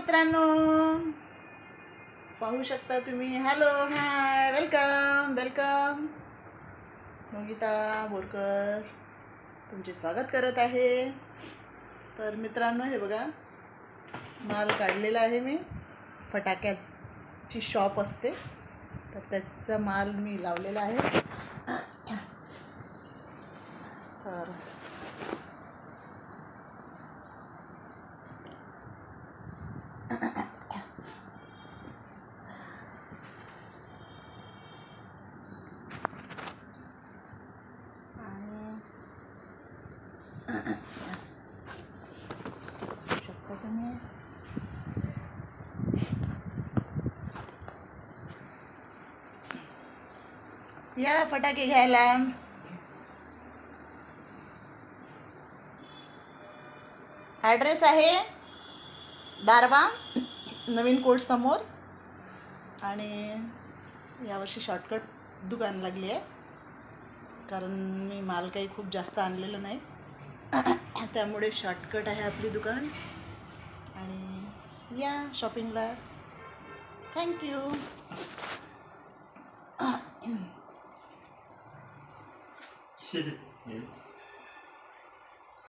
मित्रांनो, पाहू शकता तुम्ही. हॅलो, हाय, वेलकम वेलकम. योगिता बोरकर तुमचे स्वागत करत आहे. तर मित्रांनो, हे बघा, माल काढलेला आहे मी. फटाक्याची शॉप असते, तर त्याचा माल मी लावलेला आहे. तर शकता तुम्ही. या फटाके घ्यायला. ॲड्रेस आहे दारवा नवीन कोर्ट समोर. आणि यावर्षी शॉर्टकट दुकान लागली आहे, कारण मी माल काही खूप जास्त आणलेलं नाही, त्यामुळे शॉर्टकट आहे आपली दुकान. आणि या शॉपिंगला. थँक्यू.